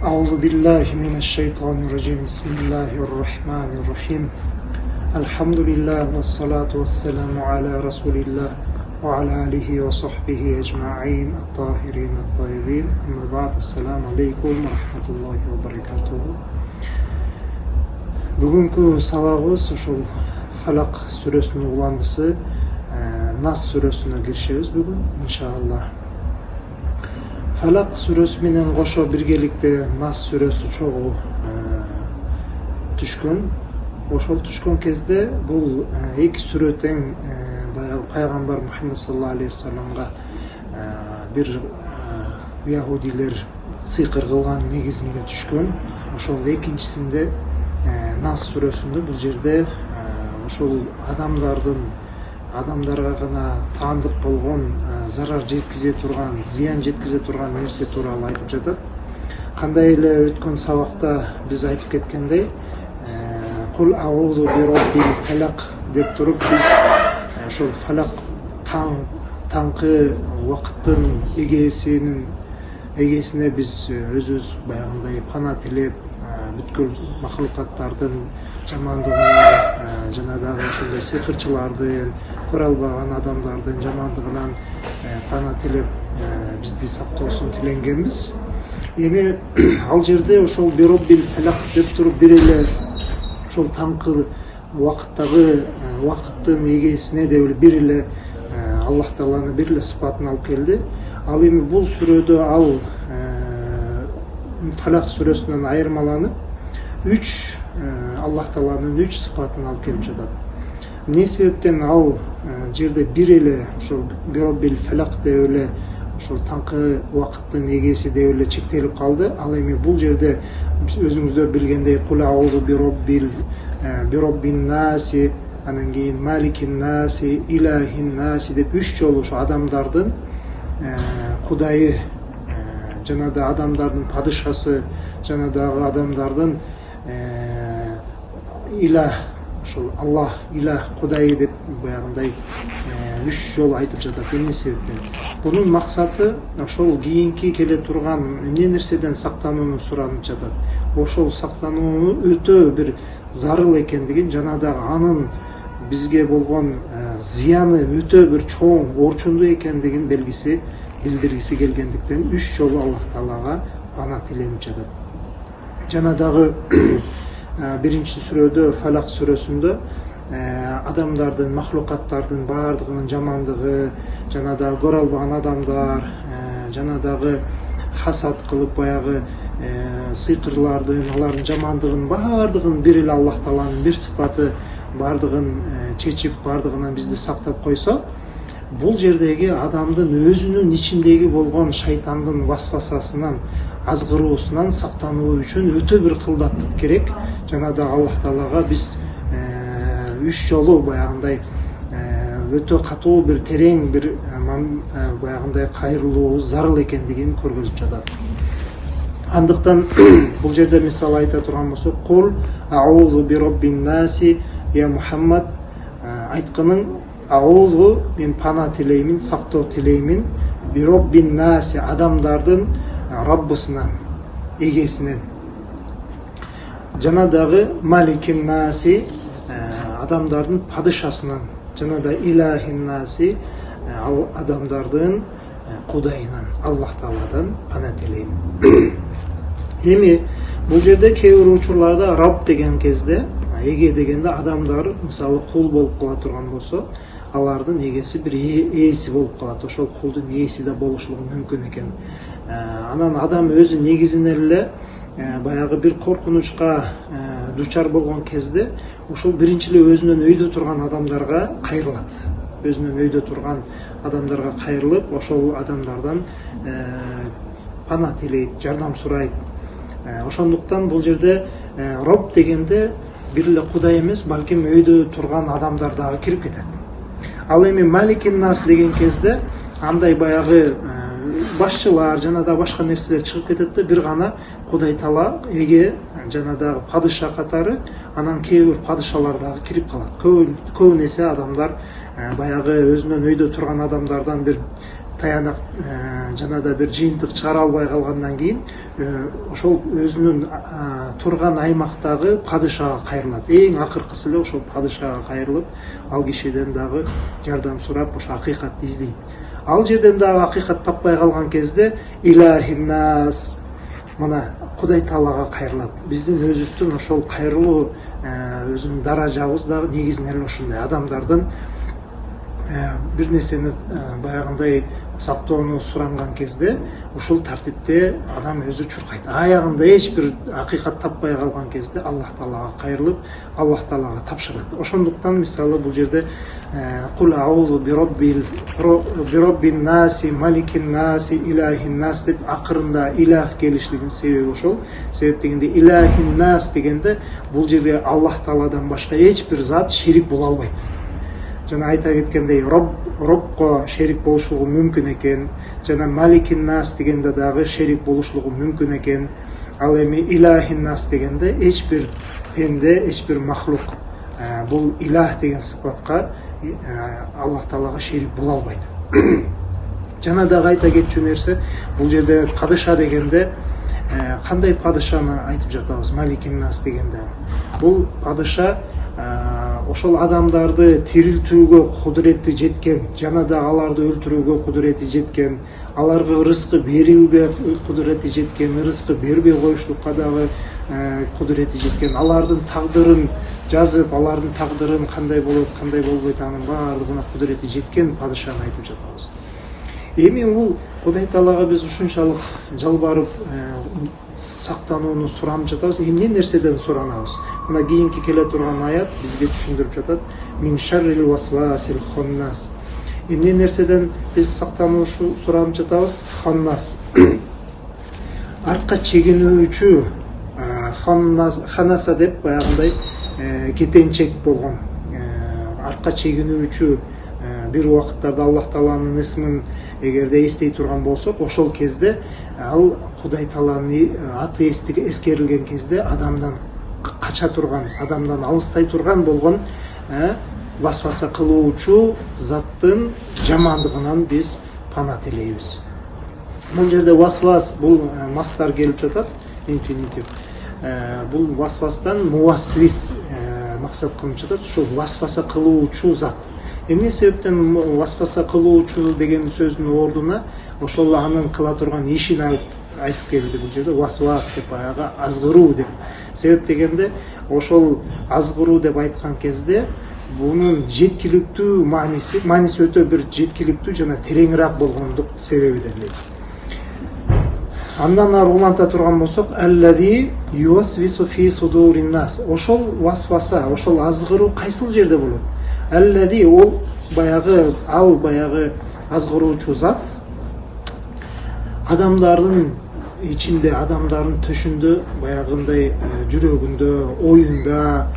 Euzu billahi mineşşeytanirracim. Bismillahirrahmanirrahim. Elhamdülillah ve salatu ve selamu ala Resulillah ve ala alihi ve sahbihi ecma'in at-tahirin at-tayyibin. Amma ba'd. Esselamu aleyküm ve rahmetullahi ve berekatuhu. Bugünkü sabahımız ошол Falak suresinin ulandısı Nas suresine girişemiz bugün inşallah. Falak suresi менен кошо биргеликте Нас suresi чогуу түшкөн. Ошол түшкөн кезде бул эки сүрө тең пайгамбар Мухаммад саллаллаху алейхи вассаламга бир яһудилер сыйкыр кылган негизинде түшкөн. Ошол экинчисинде Нас сүрөсүндө бул жерде ошол адамдарга гана таандык болгон зарар жеткизе турган, зыян жеткизе турган нерсе тууралуу айтып жатат. Кандай эле өткөн сабакта биз айтып кеткендей, кул аузу би роббил фалак деп туруп биз ошол фалак таңкы убакыттын эгесине биз өзүбүз баягындай пана тилеп, бүткүл махлукаттардын жамандыгынан жана дагы ошондой сыйкырчылардын, көрө албаган адамдардын жамандыгынан пана тилеп бизди сактоосун тиленгенбиз. Эми ал жерде ошол бироббил фалак деп туруп бир эле ошол таңкы убакыттын эгесине деп эле бир эле Аллах Тааланын бир эле сыпатын алып келди. Ал эми бул сүрөдө ал Falak сүрөсүнөн айырмаланып Аллах Тааланын 3 сыпатын алып келип жатат. Эмне себептен ал жерде бир эле ошол бироббил фалак деп эле ошол таңкы убакыттын эгеси деп эле чектелип калды. Ал эми бул жерде өзүңүздөр билгендей кул аузу бироббин наси, анан кийин маликин наси, илахин наси деп 3 жолу ошо адамдардын кудайы, жана да адамдардын падышасы, жана дагы адамдардын илах, ошол Аллах, илах, кудайы деп баягындай 3 жолу айтып жатат. Эмне себептен? Бунун максаты ошол кийинки келе турган эмне нерседен сактанууну суранып жатат. Ошол сактанууну өтө бир зарыл экендигин, жана дагы анын бизге болгон зыяны өтө бир чоң, орчундуу экендигин белгиси билдиргиси келгендиктен 3 жолу Аллах Таалага пана тиленип жатат. Жана дагы биринчи сүрөдө, Falak сүрөсүндө адамдардын, махлукаттардын баардыгынын жамандыгы, жана дагы көрө албаган адамдар, жана дагы хасад кылып баягы сыйкырлардын, алардын жамандыгын баардыгын бир эле Аллах Тааланын бир сыпаты баардыгын чечип, баардыгынан бизди сактап койсо, бул жердеги адамдын өзүнүн ичиндеги болгон шайтандын васвасасынан, азгыруусунан сактануу үчүн өтө бир кылдаттык керек. Жана да Аллах Таалага биз 3 жолу баягындай өтө катуу бир терең бир баягындай кайрылуу зарыл экендигин көргөзүп жатат. Андыктан бул жерде мисал айта турган болсок, кул аузу би роббин наси я Мухаммад, айткының аузу, мен пана тилеймин, сактоо тилеймин, би роббин наси, адамдардын Раббысынан, эгесинен. Жана дагы маликин наси, адамдардын падышасынан. Жана да илахин наси, адамдардын кудайынан, Аллах Тааладан пана тилейм. Эми бул жерде кээ бир учурларда Рабб деген кезде, эге дегенде адамдар мисалы кул болуп кала турган болсо, алардын эгеси бир ээси болуп калат. Ошол кулдун ээси да болушулугу мүмкүн экен. Анан адам өзү негизинен эле баягы бир коркунучка дучар болгон кезде ошол биринчи эле өзүнөн өйдө турган адамдарга кайрылат. Өзүнөн өйдө турган адамдарга кайрылып, ошол адамдардан пана тилейт, жардам сурайт. Ошондуктан бул жерде Роб дегенде бир эле Кудай эмес, балким өйдө турган адамдар дагы кирип кетет. Ал эми Маликин нас деген кезде андай баягы башчылар жана да башка нерселер чыгып кетет да, бир гана Кудай Таала эге жана дагы падыша катары, анан кээ бир падышалар дагы кирип калат. Көбүнесе адамдар баягы өзүнөн өйдө турган адамдардан бир таянак жанагы бир жыйынтык чыгара албай калгандан кийин ошол өзүнүн турган аймактагы падышага кайрылат. Эң акыркысы эле ошол падышага кайрылып, ал кишиден дагы жардам сурап ошо акыйкатты издейт. Ал жерден дагы акыйкат таппай калган кезде илахиннас, мына Кудай Таалага кайрылат. Биздин өзүбүздүн ошол кайрылуу өзүнүн даражабыз дагы негизинен ошондой. Адамдардын бир нерсени баягындай сактоону суранган кезде ушул тартипте адам өзү чуркайт. Аягында эч бир акыйкат таппай калган кезде Аллах Таалага кайрылып, Аллах Таалага тапшырат. Ошондуктан мисалы бул жерде кул аузу бираббин наси, маликин наси, илахин нас деп акырында илах келишлигинин себеби ошол. Себеп дегенде илахин нас дегенде бул жерде Аллах Тааладан башка эч бир зат шерик боло албайт. Жана айта кеткендей робко шерик болушугу мүмкүн экен. Жана маликин нас дегенде дагы шерик болушугу мүмкүн экен. Ал эми илахин нас дегенде эч бир пенде, эч бир махлук бул илах деген сыпатка Аллах Таалага шерик боло албайт. Жана дагы айта кетчү нерсе, бул жерде падыша дегенде кандай падышаны айтып жатабыз? Маликин нас дегенде бул падыша ошол адамдарды тирилтүүгө кудурети жеткен, жана да аларды өлтүрүүгө кудурети жеткен, аларга рызкы берүүгө кудурети жеткен, рызкы бербей коюштукка дагы кудурети жеткен, алардын тагдырын жазып, алардын тагдырын кандай болот, кандай болбойт, анын баардыгына кудурети жеткен падышаны айтып жатабыз. Эми бул Кудай Таалага биз ушунчалык жалбарып сактанууну суранып жатабыз. Эмне нерседен суранабыз? Мына кийинки келе турган аят бизге түшүндүрүп жатат. Мин шаррил васвасил хоннас. Эмне нерседен биз сактануу суранып жатабыз? Хоннас. Артка чегинүүчү ханаса деп баягындай кетенчек болгон. Артка чегинүүчү бир убакыттарда Аллах Тааланын исмин эгерде эстей турган болсок, ошол кезде ал Кудай Тааланын атеисттиги эскерилген кезде адамдан кача турган, адамдан алыстай турган болгон васваса кылуучу заттын жамандыгынан биз пана тилейбиз. Бул жерде васвас бул мастар келип жатат, инфинитив. Бул васвастан муасвис максат кылынып жатат. Ошо васваса кылуучу зат. Эмне себептен васваса кылуучу деген сөздүн ордуна ошол анын кыла турган ишин айтып келди бул жерде. Васвас деп баягы азгыруу деп. Себеп дегенде ошол азгыруу деп айткан кезде бунун жеткиликтүү мааниси өтө бир жеткиликтүү жана тереңирээк болгондук себебиден дейт. Андан ары уланта турган болсок, аллади ювасвису фи судурин нас. Ошол васваса, ошол азгыруу кайсыл жерде болот? Аллади ол баягы азгыруучу зат адамдардын ичинде, адамдардын төшүндө, баягындай жүрөгүндө, оюнда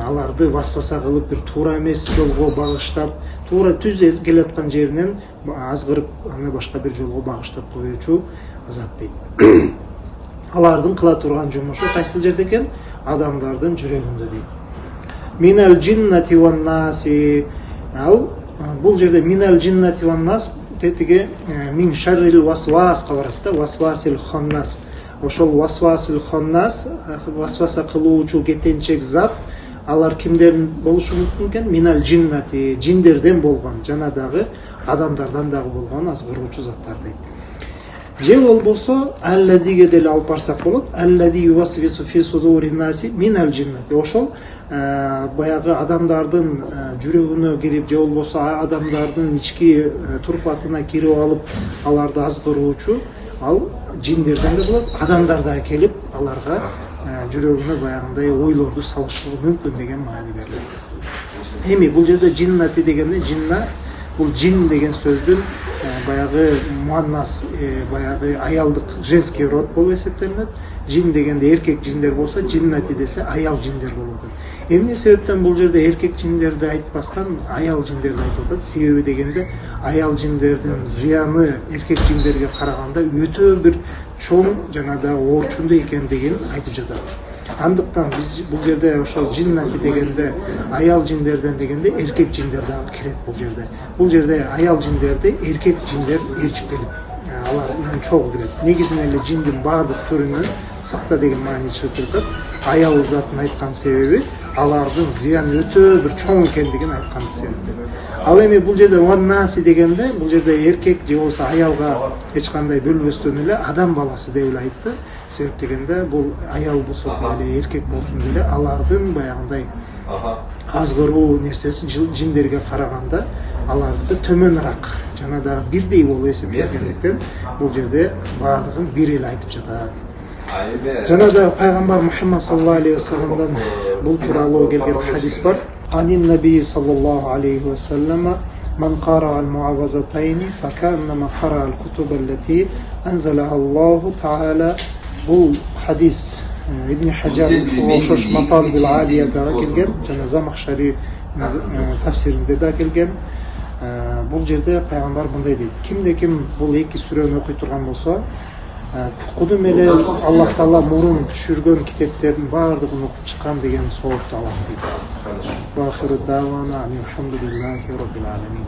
аларды васваса кылып бир туура эмес жолго багыштап, туура түз келаткан жеринен азгырып, аны башка бир жолго багыштап коюучу зат дейт. Алардын кыла турган жумушу кайсыл жерде экен? Адамдардын жүрөгүндө дейт. Минал джиннати ван наси. Ал бул жерде минал джиннати ван нас тетиге мин шаррил васвасга барат да, васвасил хоннас. Ошол васвасил хоннас, васваса кылуучу кетенчек зат, алар кимдерден болушу мүмкүн экен? Минал джиннати, жиндерден болгон, жана дагы адамдардан дагы болгон азгыруучу заттар дейт. Же болбосо аллазиге деле алып барсак болот. Аллади ювасвису фи судурин наси минал джиннати. Ошол баягы адамдардын жүрөгүнө кирип, же болбосо адамдардын ички турпатына кирип алып, аларды азгыруучу ал жиндерден да болот, адамдар да келип аларга жүрөгүнө баягындай ойлорду салышы мүмкүн деген маани берилет. Эми бул жерде джиннати дегенде жинна бул жин деген сөздүн баягы муаннас, баягы аялдык женский род болуп эсептелинет. Жин дегенде эркек жиндер болсо, джиннати десе аял жиндер болот. Эмне себептен бул жерде эркек жиндерди айтпастан аял жиндерди айтып атат? Себеби дегенде аял жиндердин зыяны эркек жиндерге караганда өтө бир чоң жана да оорчундуу экендигин айтып жатат. Андыктан биз бул жерде ошол жиннати дегенде аял жиндерден дегенде эркек жиндер дагы кирет бул жерде. Бул жерде аял жиндерди эркек жиндер ээрчип келип, алар менен чогуу кирет. Негизинен эле жиндин баардык түрүнөн сакта деген маани чыгып жатат. Аял затын айткан себеби алардын зыяны өтө бир чоң экендигин айткан себептен. Ал эми бул жерде ваннаси дегенде бул жерде эркек же болбосо аялга эч кандай бөлбөстөн эле адам баласы деп эле айтты. Себеп дегенде бул аял болсо эле эркек болсун деле алардын баягындай азгыруу нерсеси жиндерге караганда алардыкы төмөнүрөөк жана дагы бирдей болуп эсептелгендиктен бул жерде баардыгын бир эле айтып жатат. Жана да пайгамбар Мухаммад саллаллаху алейхи вассаламдан бул тууралуу келген хадис бар. Анин наби саллаллаху алейхи вассалама من قرأ المعوذتين فكأنما قرأ الكتب التي أنزلها الله تعالى. Бул хадис Ибн Хаджар ошош Маталибул Алиядагы келген, жана Замахшари тафсиринде да келген. Бул жерде пайгамбар мындай дейт: кимде ким бул эки сүрөнү окуй турган болсо, кудум эле Аллах Таала мурун түшүргөн китептердин баардыгын окуп чыккан деген соопту алат дейт. Ва ахиру давана алхамдулиллахи rabbil alamin.